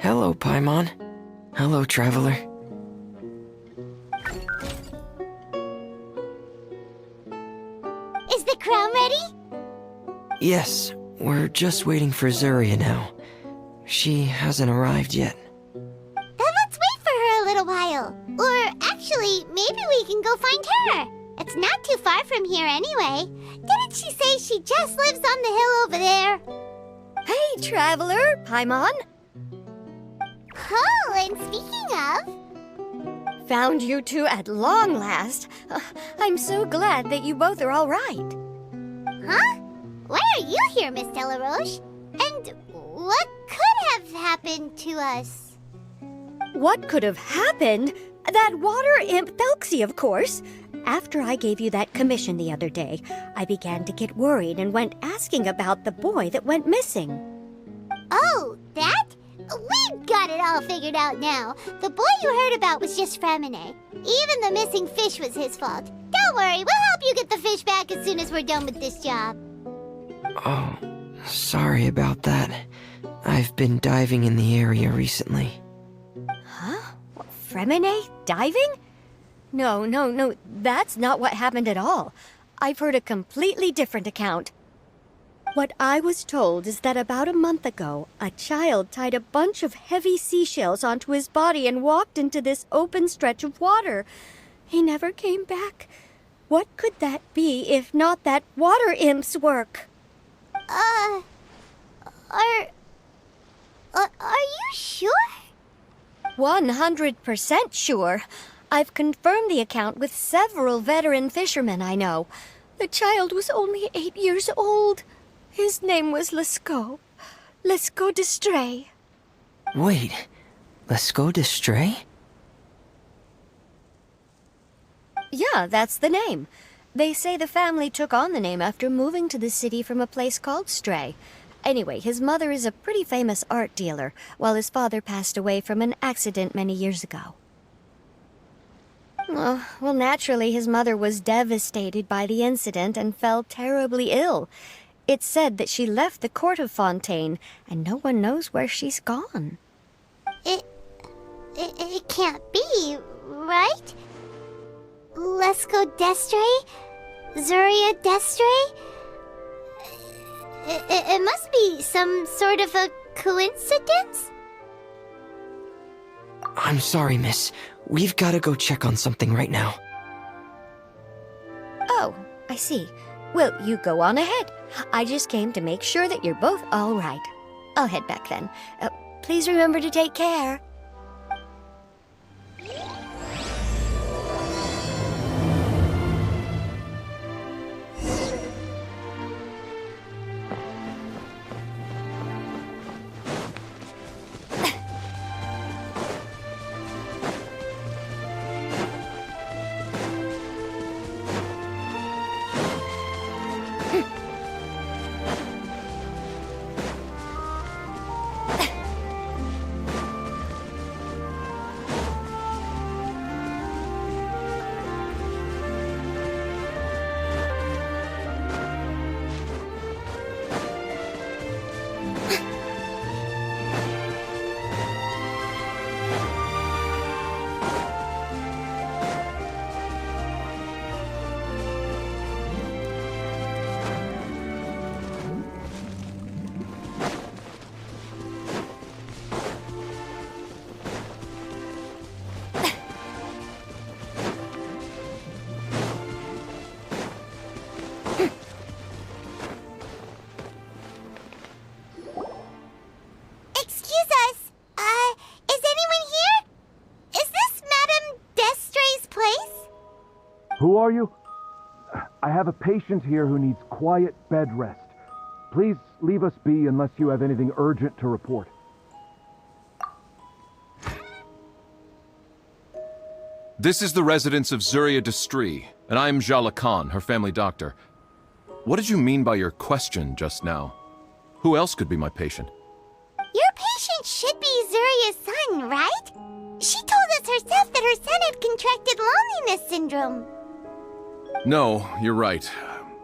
Hello, Paimon. Hello, traveler. Is the crown ready? Yes, we're just waiting for Zuria now. She hasn't arrived yet. Then let's wait for her a little while. Or actually, maybe we can go find her. It's not too far from here anyway. Didn't she say she just lives on the hill over there? Hey, traveler, Paimon. Oh, and speaking of... Found you two at long last. I'm so glad that you both are all right. Huh? Why are you here, Miss Delaroche? And what could have happened to us? What could have happened? That water imp Thelxie, of course. After I gave you that commission the other day, I began to get worried and went asking about the boy that went missing. Oh, that? We've got it all figured out now. The boy you heard about was just Ferminet. Even the missing fish was his fault. Don't worry, we'll help you get the fish back as soon as we're done with this job. Oh, sorry about that. I've been diving in the area recently. Huh? Ferminet diving? No, that's not what happened at all. I've heard a completely different account. What I was told is that about a month ago, a child tied a bunch of heavy seashells onto his body and walked into this open stretch of water. He never came back. What could that be if not that water imp's work? Are you sure? 100% sure. I've confirmed the account with several veteran fishermen I know. The child was only 8 years old. His name was Xiangling Destree. Wait, Destree? Yeah, that's the name. They say the family took on the name after moving to the city from a place called Stray. Anyway, his mother is a pretty famous art dealer, while his father passed away from an accident many years ago. Well, naturally, his mother was devastated by the incident and fell terribly ill. It's said that she left the court of Fontaine, and no one knows where she's gone. It can't be, right? Destree? Zuria Destree? It must be some sort of a coincidence? I'm sorry, miss. We've got to go check on something right now. Oh, I see. Well, you go on ahead. I just came to make sure that you're both all right. I'll head back then. Please remember to take care. Who are you? I have a patient here who needs quiet bed rest. Please leave us be unless you have anything urgent to report. This is the residence of Zuria Destree, and I'm Xiangling, her family doctor. What did you mean by your question just now? Who else could be my patient? Your patient should be Zuria's son, right? She told us herself that her son had contracted loneliness syndrome. No, you're right.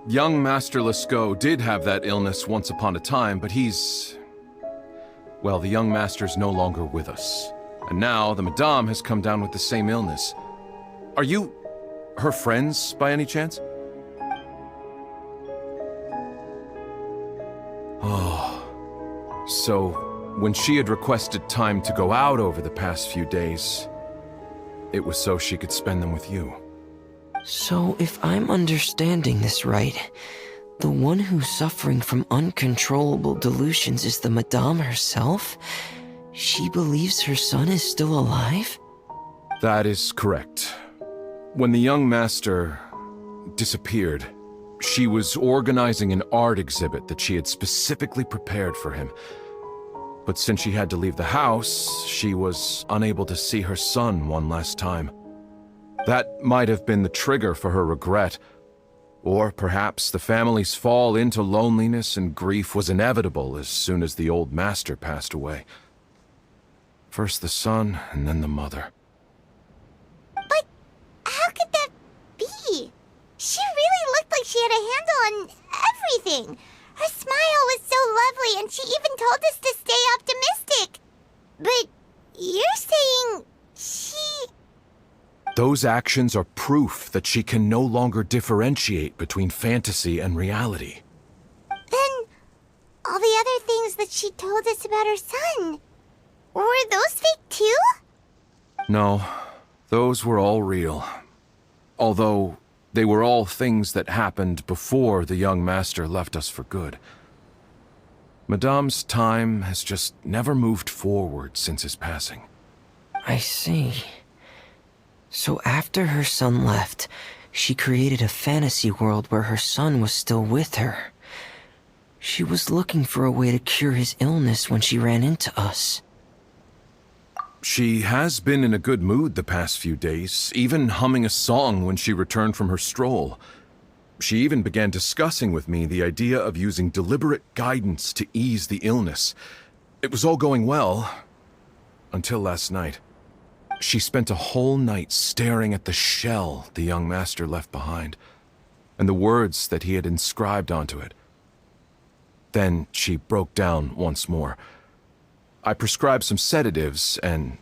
Young Master Lascaux did have that illness once upon a time, but he's Well, the young master's no longer with us. And now the Madame has come down with the same illness. Are you her friends by any chance? Oh. So, when she had requested time to go out over the past few days, it was so she could spend them with you. So, if I'm understanding this right, the one who's suffering from uncontrollable delusions is the Madame herself? She believes her son is still alive? That is correct. When the young master disappeared, she was organizing an art exhibit that she had specifically prepared for him. But since she had to leave the house, she was unable to see her son one last time. That might have been the trigger for her regret. Or perhaps the family's fall into loneliness and grief was inevitable as soon as the old master passed away. First the son, and then the mother. But how could that be? She really looked like she had a handle on everything. Her smile was so lovely, and she even told us to stay optimistic. But you're saying she... Those actions are proof that she can no longer differentiate between fantasy and reality. Then all the other things that she told us about her son, were those fake too? No, those were all real. Although they were all things that happened before the young master left us for good. Madame's time has just never moved forward since his passing. I see. So after her son left, she created a fantasy world where her son was still with her. She was looking for a way to cure his illness when she ran into us. She has been in a good mood the past few days, even humming a song when she returned from her stroll. She even began discussing with me the idea of using deliberate guidance to ease the illness. It was all going well, until last night. She spent a whole night staring at the shell the young master left behind, and the words that he had inscribed onto it. Then she broke down once more. I prescribed some sedatives, and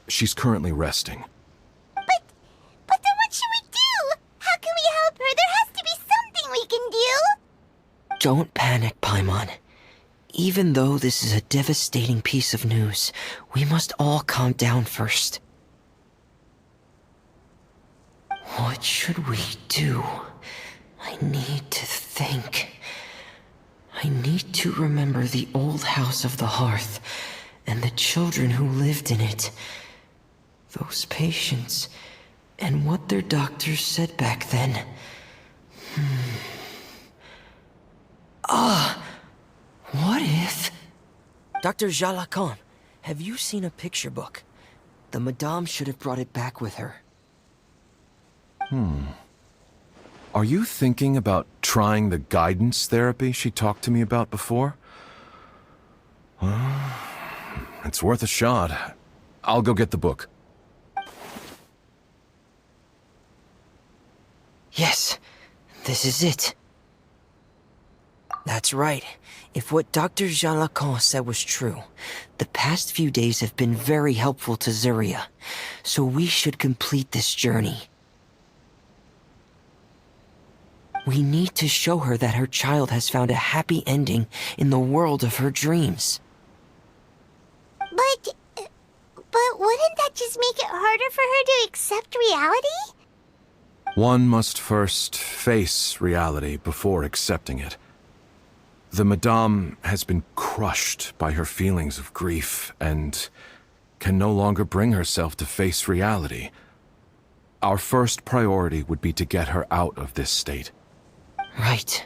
she's currently resting. But then what should we do? How can we help her? There has to be something we can do. Don't panic, Paimon. Even though this is a devastating piece of news, we must all calm down first. What should we do? I need to think. I need to remember the old house of the hearth and the children who lived in it. Those patients, and what their doctors said back then. What if... Dr. Xiangling, have you seen a picture book? The Madame should have brought it back with her. Are you thinking about trying the guidance therapy she talked to me about before? Well, it's worth a shot. I'll go get the book. Yes, this is it. That's right. If what Dr. Xiangling said was true, the past few days have been very helpful to Zuria, so we should complete this journey. We need to show her that her child has found a happy ending in the world of her dreams. But wouldn't that just make it harder for her to accept reality? One must first face reality before accepting it. The Madame has been crushed by her feelings of grief and can no longer bring herself to face reality. Our first priority would be to get her out of this state. Right.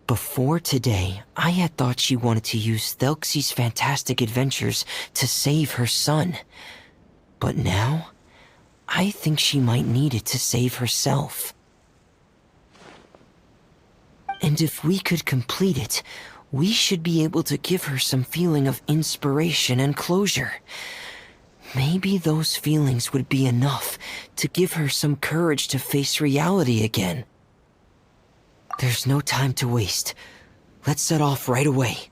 Before today, I had thought she wanted to use Thelxie's fantastic adventures to save her son. But now, I think she might need it to save herself. And if we could complete it, we should be able to give her some feeling of inspiration and closure. Maybe those feelings would be enough to give her some courage to face reality again. There's no time to waste. Let's set off right away.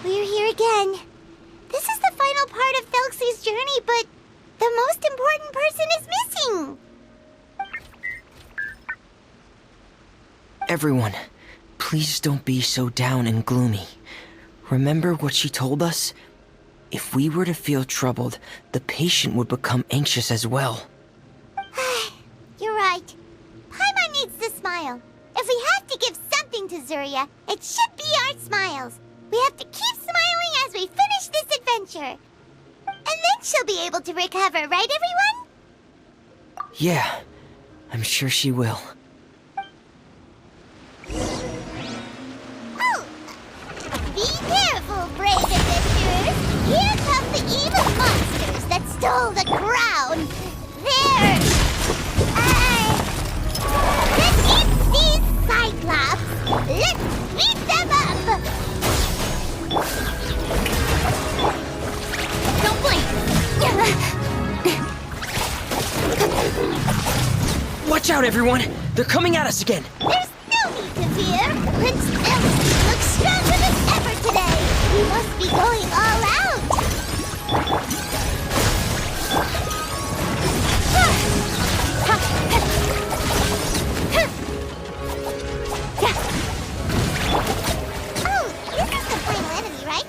We're here again. This is the final part of Thelxie's journey, but the most important person is missing. Everyone, please don't be so down and gloomy. Remember what she told us? If we were to feel troubled, the patient would become anxious as well. You're right. Paimon needs to smile. If we have to give something to Zuria, it should be our smiles. We have to keep smiling as we finish this adventure. And then she'll be able to recover, right, everyone? Yeah, I'm sure she will. Oh! Be careful, brave adventurers! Here come the evil monsters that stole the crown! They're... the deep-sea Cyclops! Let's beat them up! Don't blink! Watch out, everyone! They're coming at us again! There's no need to fear! Prince Thelxie looks stronger than ever today! We must be going all out! Oh, this is the final enemy, right?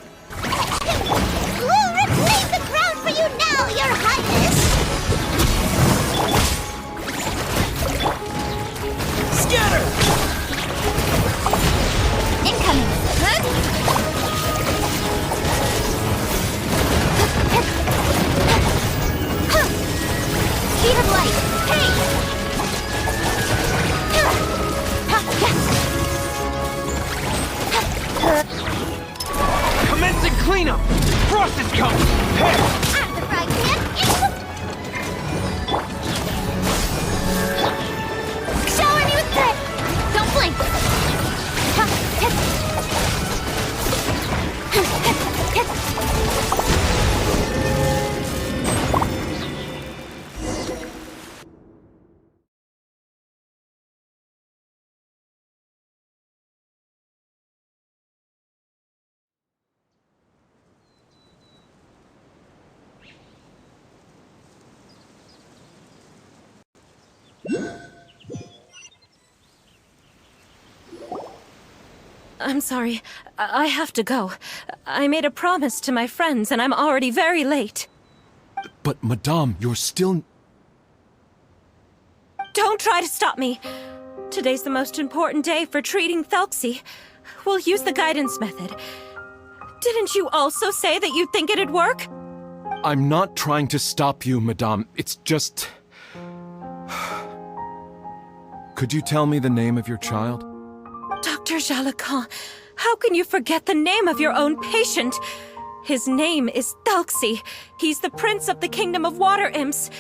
We'll reclaim the crown for you now, Your Highness! Scatter! Incoming! Speed of light! Hey! Commencing cleanup! Frost is coming! Hey! Out of the frying pan! Shower me with thread! Don't blink! I'm sorry. I have to go. I made a promise to my friends, and I'm already very late. But, Madame, you're still... Don't try to stop me. Today's the most important day for treating Thelxie. We'll use the guidance method. Didn't you also say that you think it'd work? I'm not trying to stop you, Madame. It's just... Could you tell me the name of your child? Dr. Xiangling, how can you forget the name of your own patient? His name is Thelxie. He's the prince of the kingdom of water imps.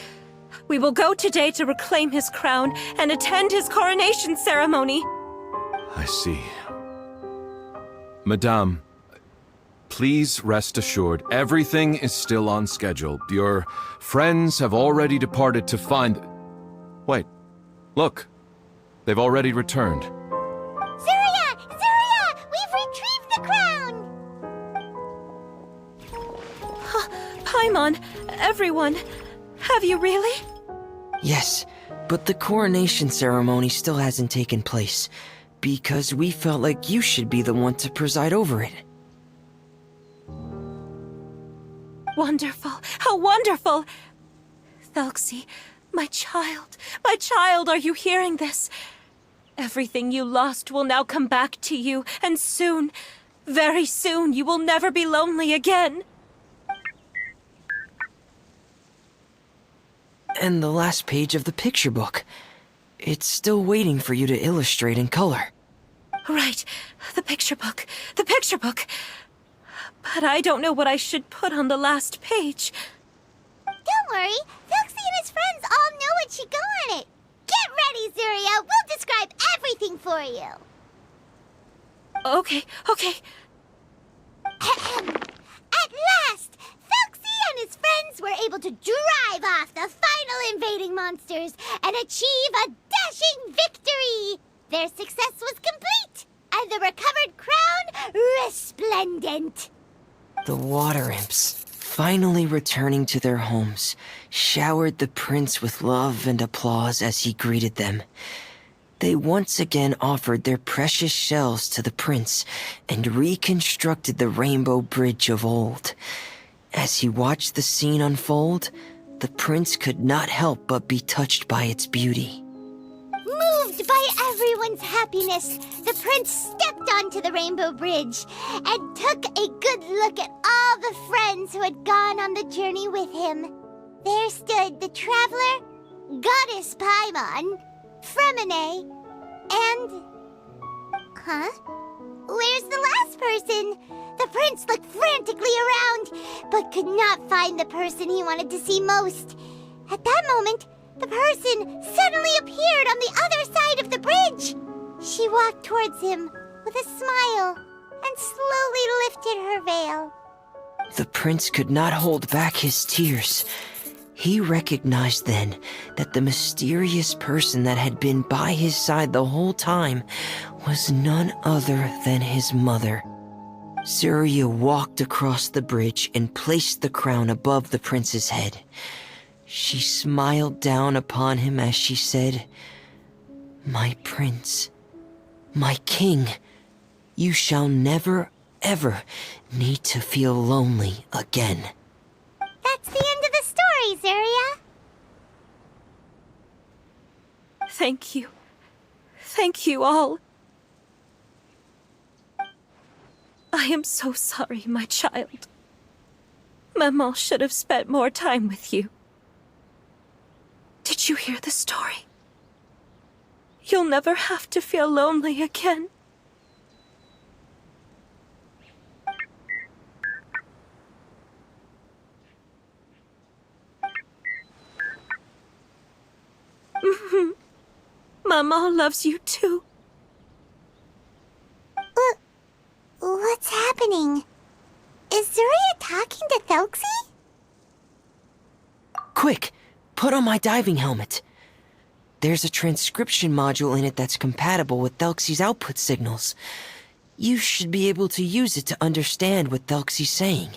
We will go today to reclaim his crown and attend his coronation ceremony. I see. Madame, please rest assured, everything is still on schedule. Your friends have already departed to find... Wait, look. They've already returned. Zuria! Zuria! We've retrieved the crown! Paimon, everyone, have you really? Yes, but the coronation ceremony still hasn't taken place, because we felt like you should be the one to preside over it. Wonderful! How wonderful! Thelxie, my child, are you hearing this? Everything you lost will now come back to you, and soon, very soon, you will never be lonely again. And the last page of the picture book. It's still waiting for you to illustrate in color. Right, the picture book. But I don't know what I should put on the last page. Don't worry, Thelxie and his friends all know what should go on it. Get ready, Zuria! We'll describe everything for you! Okay. At last! Thelxie and his friends were able to drive off the final invading monsters and achieve a dashing victory! Their success was complete, and the recovered crown resplendent. The water imps, finally returning to their homes, showered the prince with love and applause as he greeted them. They once again offered their precious shells to the prince and reconstructed the rainbow bridge of old. As he watched the scene unfold, the prince could not help but be touched by its beauty. Moved by everyone's happiness, the prince stepped onto the rainbow bridge and took a good look at all the friends who had gone on the journey with him. There stood the traveler, Goddess Paimon, Ferminet, and... Huh? Where's the last person? The prince looked frantically around, but could not find the person he wanted to see most. At that moment, the person suddenly appeared on the other side of the bridge. She walked towards him with a smile and slowly lifted her veil. The prince could not hold back his tears. He recognized then that the mysterious person that had been by his side the whole time was none other than his mother. Zuria walked across the bridge and placed the crown above the prince's head. She smiled down upon him as she said, "My prince, my king, you shall never, ever need to feel lonely again." That's the end of the story, Zuria. Thank you. Thank you all. I am so sorry, my child. Maman should have spent more time with you. Did you hear the story? You'll never have to feel lonely again. Maman loves you too. What's happening? Is Zuria talking to Thelxie? Quick, put on my diving helmet. There's a transcription module in it that's compatible with Thelxie's output signals. You should be able to use it to understand what Thelxie's saying.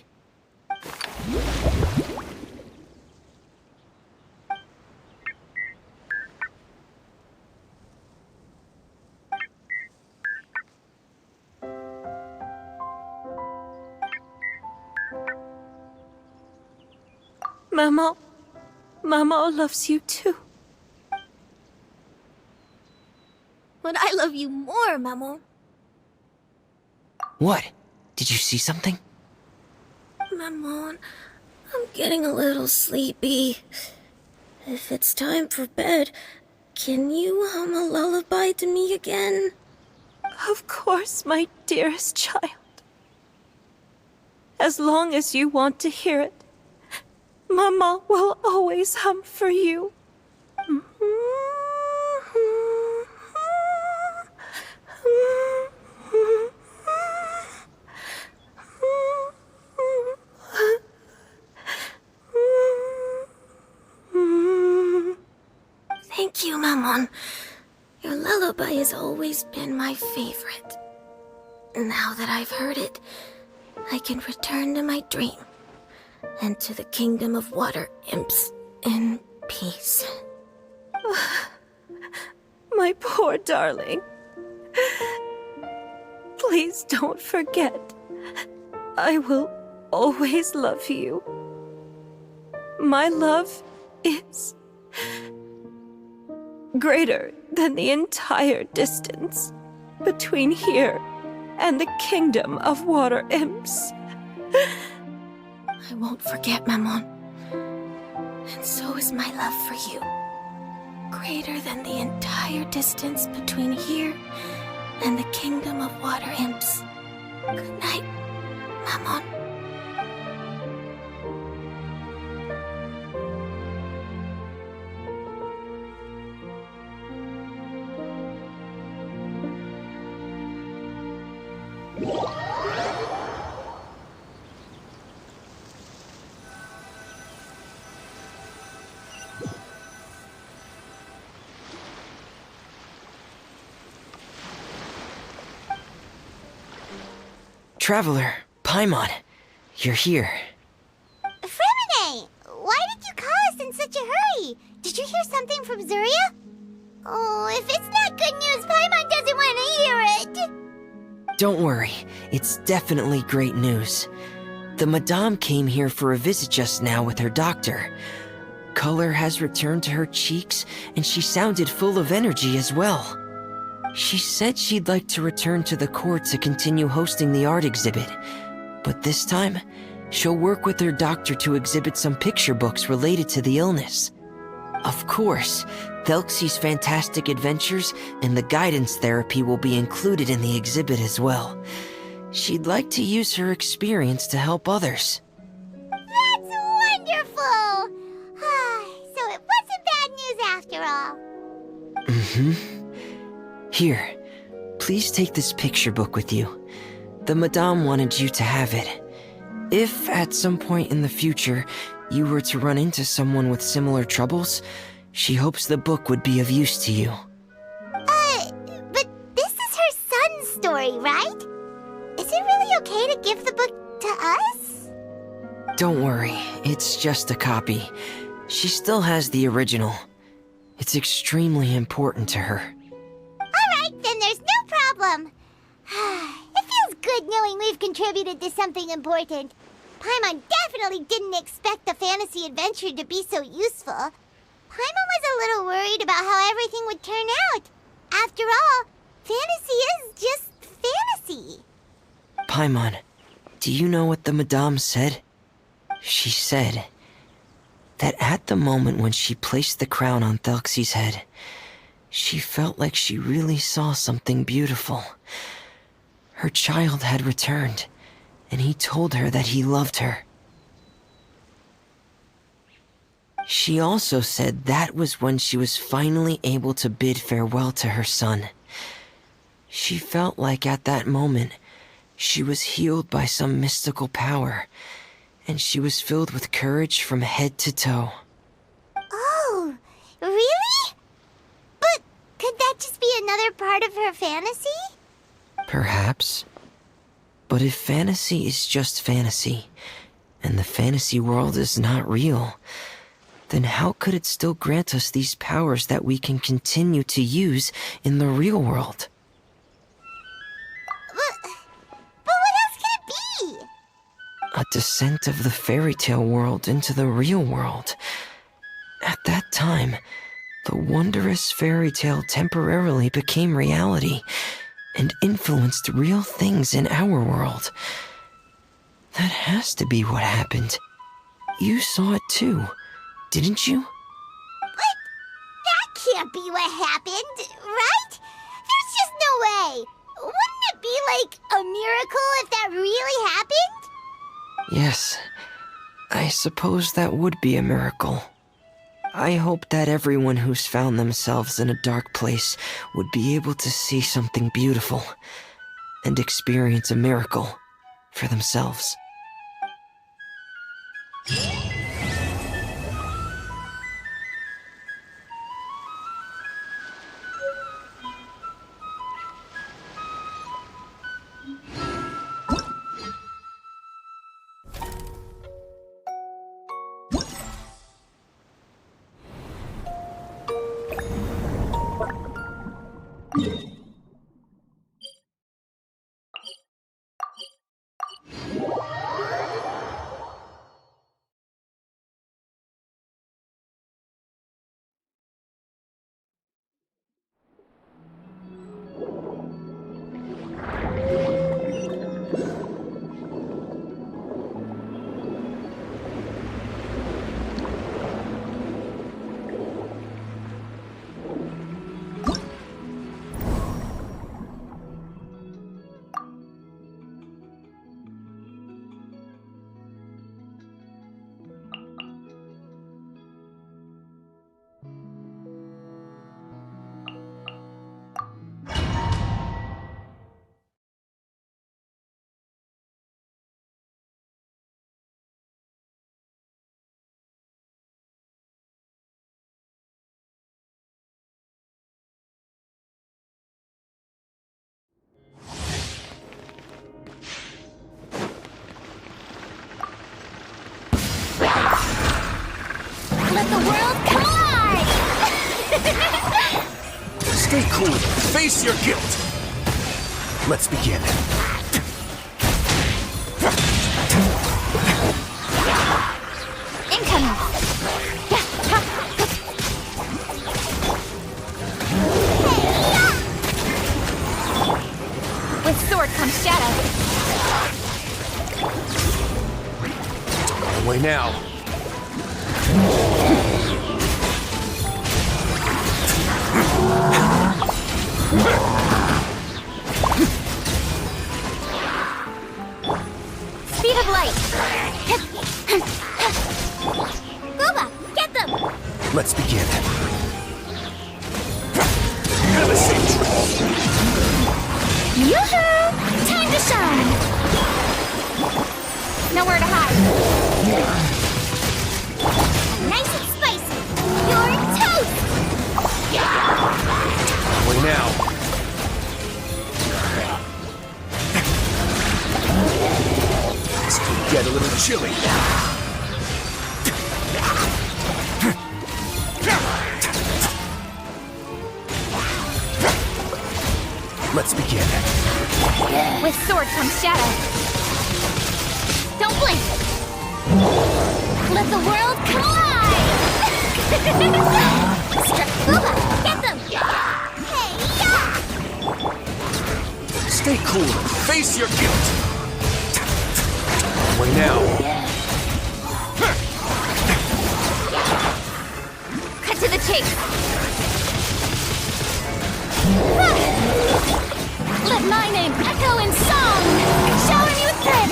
Maman loves you too. But I love you more, Maman. What? Did you see something? Maman, I'm getting a little sleepy. If it's time for bed, can you hum a lullaby to me again? Of course, my dearest child. As long as you want to hear it, Maman will always hum for you. Thank you, Maman. Your lullaby has always been my favorite. Now that I've heard it, I can return to my dream and to the kingdom of water imps in peace. My poor darling. Please don't forget. I will always love you. My love is greater than the entire distance between here and the kingdom of water imps. I won't forget, Maman. And so is my love for you. Greater than the entire distance between here and the kingdom of water imps. Good night, Maman. Traveler, Paimon, you're here. Ferminet, why did you call us in such a hurry? Did you hear something from Zuria? Oh, if it's not good news, Paimon doesn't want to hear it. Don't worry, it's definitely great news. The Madame came here for a visit just now with her doctor. Color has returned to her cheeks, and she sounded full of energy as well. She said she'd like to return to the court to continue hosting the art exhibit. But this time, she'll work with her doctor to exhibit some picture books related to the illness. Of course, Thelxie's fantastic adventures and the guidance therapy will be included in the exhibit as well. She'd like to use her experience to help others. That's wonderful! So it wasn't bad news after all. Here, please take this picture book with you. The Madame wanted you to have it. If at some point in the future you were to run into someone with similar troubles, she hopes the book would be of use to you. But this is her son's story, right? Is it really okay to give the book to us? Don't worry, it's just a copy. She still has the original. It's extremely important to her. Alright, then there's no problem. It feels good knowing we've contributed to something important. Paimon definitely didn't expect the fantasy adventure to be so useful. Paimon was a little worried about how everything would turn out. After all, fantasy is just fantasy. Paimon, do you know what the Madame said? She said that at the moment when she placed the crown on Thelxie's head, she felt like she really saw something beautiful. Her child had returned, and he told her that he loved her. She also said that was when she was finally able to bid farewell to her son. She felt like at that moment, she was healed by some mystical power, and she was filled with courage from head to toe. Oh, really? But could that just be another part of her fantasy? Perhaps. But if fantasy is just fantasy, and the fantasy world is not real, then how could it still grant us these powers that we can continue to use in the real world? But what else could it be? A descent of the fairy tale world into the real world. At that time, the wondrous fairy tale temporarily became reality and influenced real things in our world. That has to be what happened. You saw it too, didn't you? But that can't be what happened, right? There's just no way. Wouldn't it be like a miracle if that really happened? Yes, I suppose that would be a miracle. I hope that everyone who's found themselves in a dark place would be able to see something beautiful and experience a miracle for themselves. world collide! Stay cool. Face your guilt. Let's begin. Incoming! With sword comes shadow. Away now. Speed of light. Gooba, get them! Let's begin. Have a safe trip. Yoo-hoo! Time to shine! Nowhere to hide. Nice and spicy. You're toast! Away now. This could get a little chilly. Let's begin. With sword comes shadow. Don't blink! Let the world collide! Struck Gooba! Get them! Hey, yeah! Stay cool. Face your guilt. Away now. Cut to the chase! Let my name echo in song! Shower me with thread!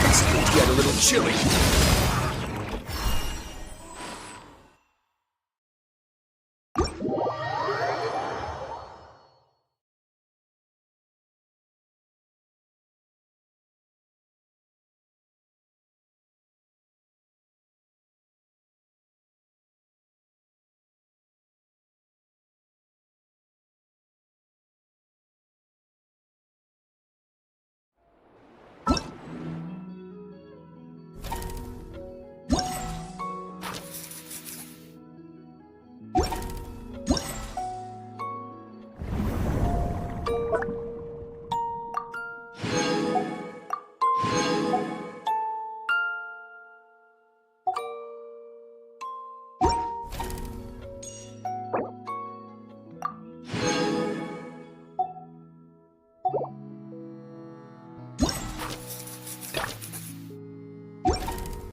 This could get a little chilly.